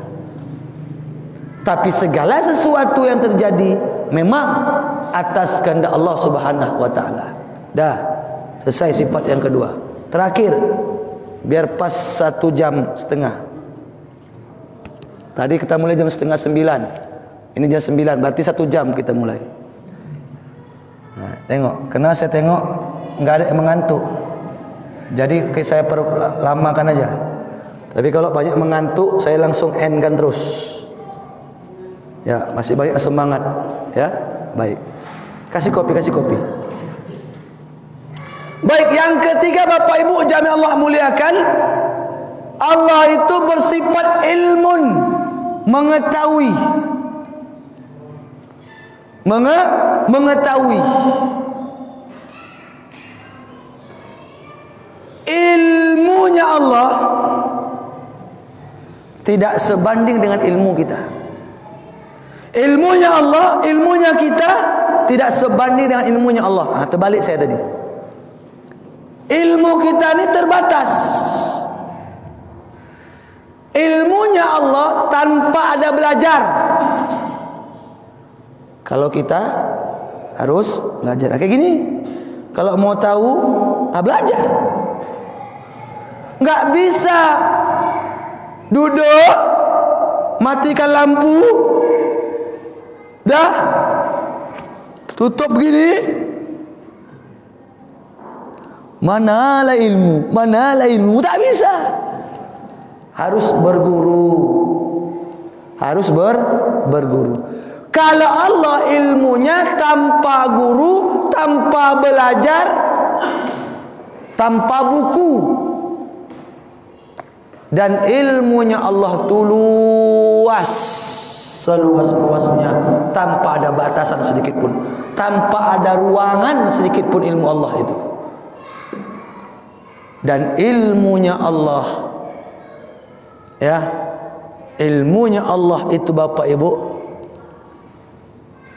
Tapi segala sesuatu yang terjadi memang atas kehendak Allah Subhanahu wa taala. Dah selesai sifat yang kedua. Terakhir, biar pas 1 jam setengah. Tadi kita mulai jam 8:30. Ini jam 9, berarti 1 jam kita mulai. Nah, tengok, karena saya tengok enggak ada yang mengantuk. Jadi saya lamakan aja. Tapi kalau banyak mengantuk, saya langsung endkan terus. Ya, masih banyak semangat. Ya, baik. Kasih kopi. Baik, yang ketiga Bapak Ibu jami'ah Allah muliakan, Allah itu bersifat ilmun, mengetahui. Mengetahui. Ilmunya Allah tidak sebanding dengan ilmu kita. Ilmunya Allah, ilmunya kita tidak sebanding dengan ilmunya Allah. Terbalik saya tadi. Ilmu kita ini terbatas. Ilmunya Allah tanpa ada belajar. Kalau kita harus belajar. Kayak gini. Kalau mau tahu, belajar. Nggak bisa duduk, matikan lampu, dah tutup gini. Manalah ilmu, tak bisa. Harus berguru. Berguru. Kalau Allah ilmunya tanpa guru, tanpa belajar, tanpa buku. Dan ilmunya Allah itu luas, seluas-luasnya, tanpa ada batasan sedikit pun, tanpa ada ruangan sedikit pun ilmu Allah itu. Dan ilmunya Allah, ya, ilmunya Allah itu Bapak Ibu,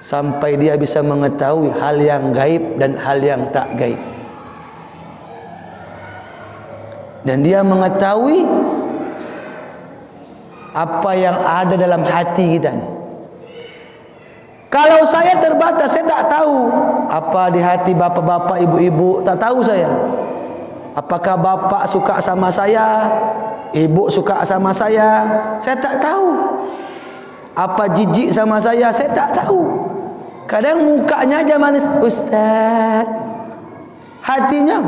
sampai dia bisa mengetahui hal yang gaib dan hal yang tak gaib. Dan dia mengetahui apa yang ada dalam hati kita. Kalau saya terbatas, saya tak tahu apa di hati bapak-bapak, ibu-ibu, tak tahu saya. Apakah bapak suka sama saya, ibu suka sama saya tak tahu. Apa jijik sama saya tak tahu. Kadang mukanya aja manis, Ustaz, hatinya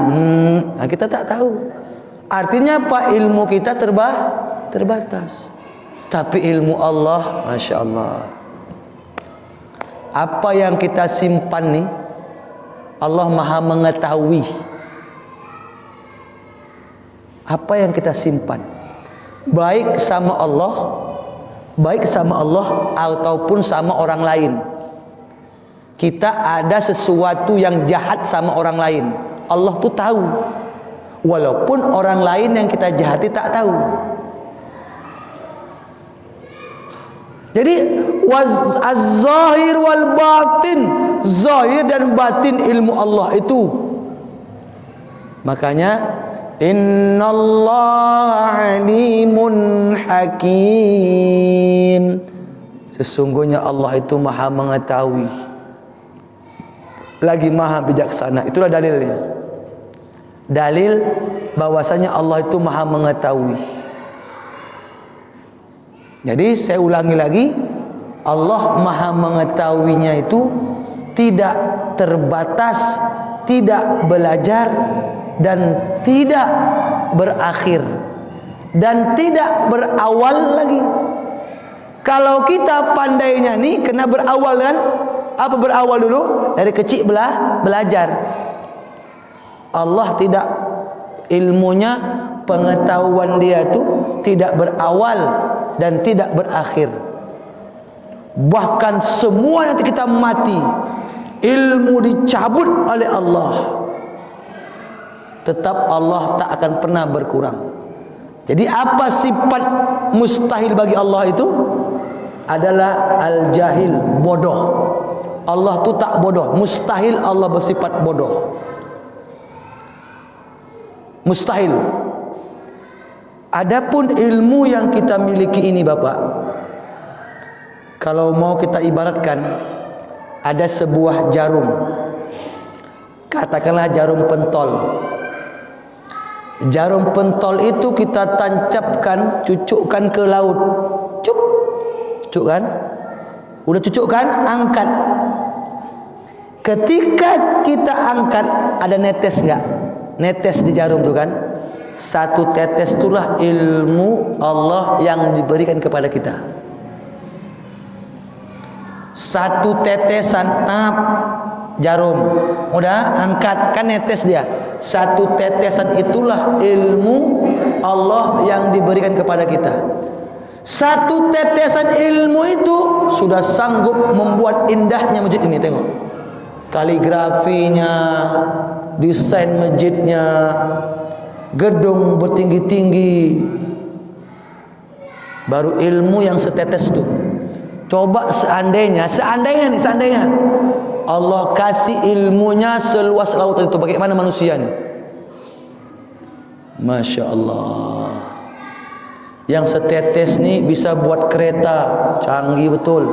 kita tak tahu. Artinya apa? Ilmu kita terbatas. Tapi ilmu Allah, Masya Allah, apa yang kita simpan nih, Allah maha mengetahui. Apa yang kita simpan, baik sama Allah ataupun sama orang lain. Kita ada sesuatu yang jahat sama orang lain, Allah tuh tahu, walaupun orang lain yang kita jahati tak tahu. Jadi az-zahir wal batin, zahir dan batin ilmu Allah itu. Makanya innallaha alimun hakim. Sesungguhnya Allah itu maha mengetahui, lagi maha bijaksana. Itulah dalilnya. Dalil bahwasanya Allah itu maha mengetahui. Jadi saya ulangi lagi, Allah maha mengetahuinya itu tidak terbatas, tidak belajar, dan tidak berakhir, dan tidak berawal lagi. Kalau kita pandainya nih kena berawal kan? Apa berawal dulu? Dari kecil belajar. Allah tidak, ilmunya, pengetahuan dia itu tidak berawal dan tidak berakhir. Bahkan semua nanti kita mati, ilmu dicabut oleh Allah, tetap Allah tak akan pernah berkurang. Jadi apa sifat mustahil bagi Allah itu? Adalah al-jahil, bodoh. Allah tu tak bodoh. Mustahil Allah bersifat bodoh. Mustahil. Adapun ilmu yang kita miliki ini Bapak, kalau mau kita ibaratkan, ada sebuah jarum, katakanlah jarum pentol. Jarum pentol itu kita tancapkan, cucukkan ke laut, cucukkan, udah cucukkan, angkat. Ketika kita angkat, ada netes nggak? Netes di jarum tuh kan? Satu tetes itulah ilmu Allah yang diberikan kepada kita. Satu tetesan jarum, udah angkat kan netes dia. Satu tetesan itulah ilmu Allah yang diberikan kepada kita. Satu tetesan ilmu itu sudah sanggup membuat indahnya masjid ini. Tengok kaligrafinya, desain masjidnya, gedung bertinggi-tinggi. Baru ilmu yang setetes tuh. Coba seandainya Allah kasih ilmunya seluas lautan itu, bagaimana manusia nih? Masya Allah. Yang setetes nih bisa buat kereta, canggih betul.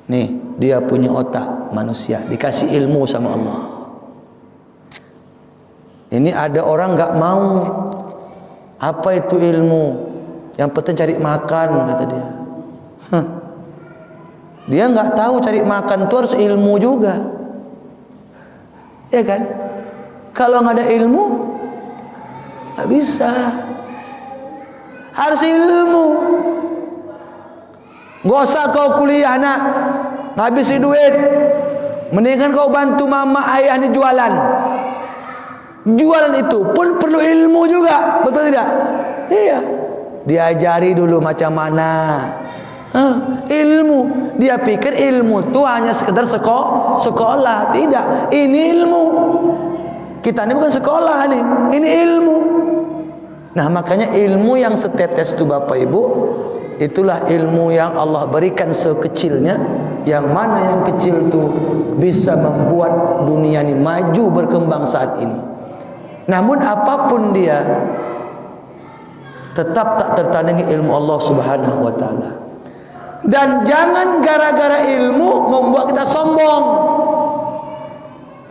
Nih dia punya otak manusia, dikasih ilmu sama Allah. Ini ada orang nggak mau. Apa itu ilmu? Yang penting cari makan, kata dia. Dia nggak tahu cari makan itu harus ilmu juga, ya kan? Kalau nggak ada ilmu, nggak bisa. Harus ilmu. Gak usah kau kuliah nak, ngabisi duit. Mendingan kau bantu mama ayah ni jualan. Jualan itu pun perlu ilmu juga, betul tidak? Iya. Diajari dulu macam mana. Ilmu. Dia pikir ilmu itu hanya sekedar sekolah. Tidak. Ini ilmu. Kita ini bukan sekolah nih. Ini ilmu. Nah makanya ilmu yang setetes itu Bapak Ibu, itulah ilmu yang Allah berikan sekecilnya, yang mana yang kecil itu bisa membuat dunia ini maju berkembang saat ini. Namun apapun dia, tetap tak tertandingi ilmu Allah Subhanahu wa taala. Dan jangan gara-gara ilmu membuat kita sombong.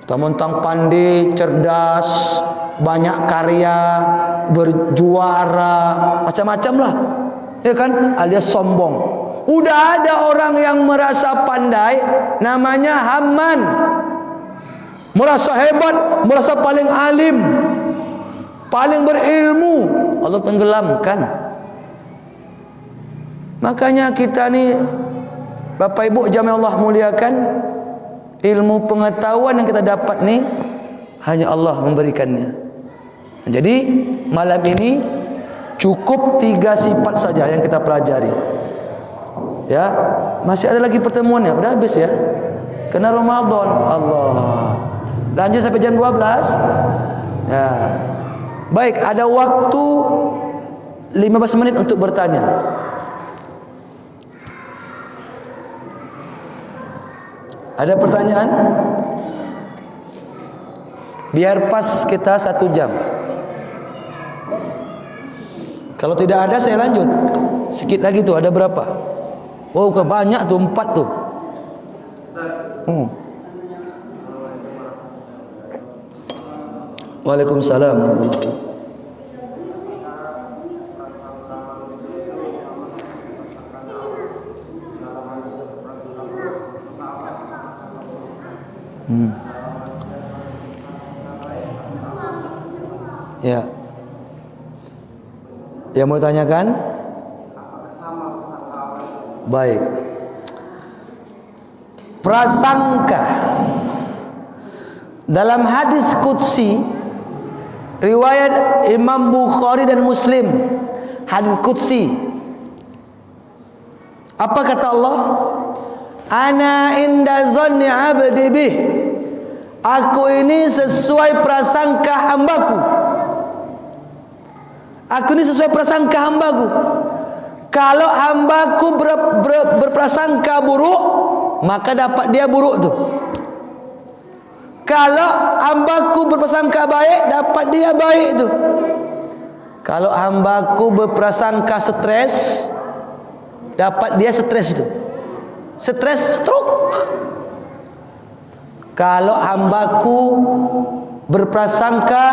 Mentang pandai, cerdas, banyak karya, berjuara, macam-macam lah, ya kan? Alias sombong. Udah ada orang yang merasa pandai, namanya Hamman, merasa hebat, merasa paling alim, paling berilmu. Allah tenggelamkan. Makanya kita ni Bapak Ibu jamaah Allah muliakan, ilmu pengetahuan yang kita dapat ni hanya Allah memberikannya. Jadi malam ini cukup 3 sifat saja yang kita pelajari. Ya, masih ada lagi pertemuannya, udah habis ya. Kena Ramadan. Allah. Lanjut sampai jam 12. Ya. Baik, ada waktu 15 menit untuk bertanya. Ada pertanyaan? Biar pas kita 1 jam. Kalau tidak ada saya lanjut. Sikit lagi tuh, ada berapa? Oh, banyak tuh, 4 tuh. Waalaikumsalam. Ya. Yang mau ditanyakan? Baik. Prasangka. Dalam hadis qudsi riwayat Imam Bukhari dan Muslim, hadis qudsi, apa kata Allah? Ana inda zanni abdi bih. Aku ini sesuai prasangka hambaku. Aku ini sesuai prasangka hambaku. Kalau hambaku berprasangka buruk, maka dapat dia buruk tuh. Kalau hambaku berprasangka baik, dapat dia baik tuh. Kalau hambaku berprasangka stres, dapat dia stres itu. Stres stroke. Kalau hambaku berprasangka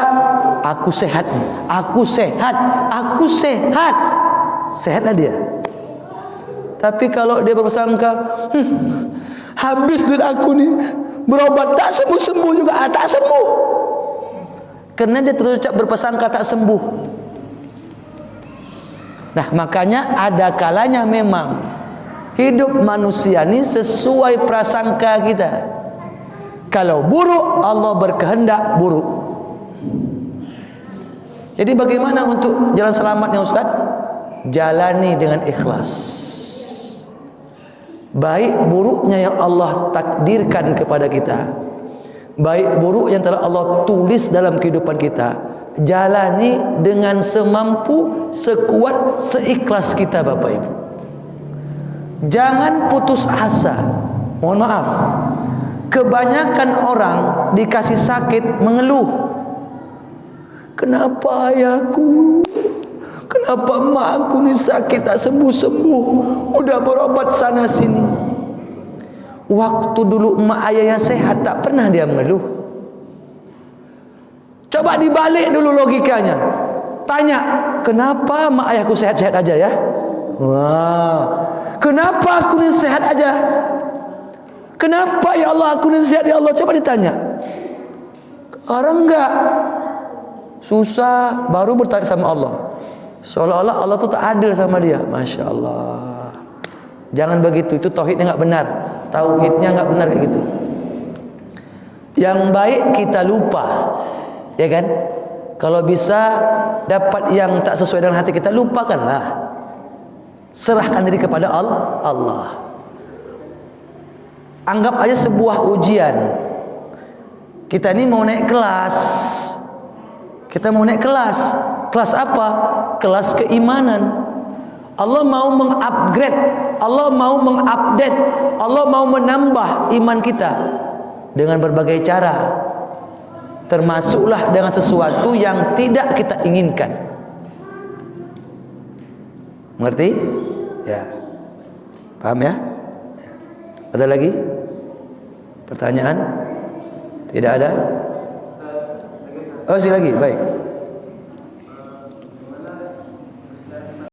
aku sehat, aku sehat, aku sehat, sehatlah dia. Tapi kalau dia berprasangka habis duit aku nih, berobat tak sembuh-sembuh juga, tak sembuh, karena dia terus berprasangka tak sembuh. Nah, makanya ada kalanya memang hidup manusia ini sesuai prasangka kita. Kalau buruk, Allah berkehendak buruk. Jadi bagaimana untuk jalan selamatnya Ustaz? Jalani dengan ikhlas. Baik buruknya yang Allah takdirkan kepada kita, baik buruk yang telah Allah tulis dalam kehidupan kita, jalani dengan semampu, sekuat, seikhlas kita Bapak Ibu. Jangan putus asa. Mohon maaf, kebanyakan orang dikasih sakit mengeluh. Kenapa ayahku? Kenapa emakku ni sakit tak sembuh-sembuh? Udah berobat sana sini. Waktu dulu emak ayahnya sehat, tak pernah dia mengeluh. Coba dibalik dulu logikanya. Tanya, kenapa emak ayahku sehat-sehat aja ya? Wah, kenapa aku ni sehat aja? Kenapa ya Allah aku ni sehat ya Allah? Coba ditanya. Orang enggak, susah baru bertanya sama Allah. Seolah-olah Allah tu tak adil sama dia. Masya Allah. Jangan begitu, itu tauhidnya enggak benar. Tauhidnya enggak benar kayak gitu. Yang baik kita lupa, ya kan? Kalau bisa dapat yang tak sesuai dengan hati kita, lupakanlah. Serahkan diri kepada Allah. Anggap aja sebuah ujian. Kita ini mau naik kelas. Kita mau naik kelas. Kelas apa? Kelas keimanan. Allah mau mengupgrade, Allah mau mengupdate, Allah mau menambah iman kita dengan berbagai cara. Termasuklah dengan sesuatu yang tidak kita inginkan. Mengerti? Ya. Paham ya? Ada lagi? Pertanyaan? Tidak ada? Oh, sekali lagi. Baik.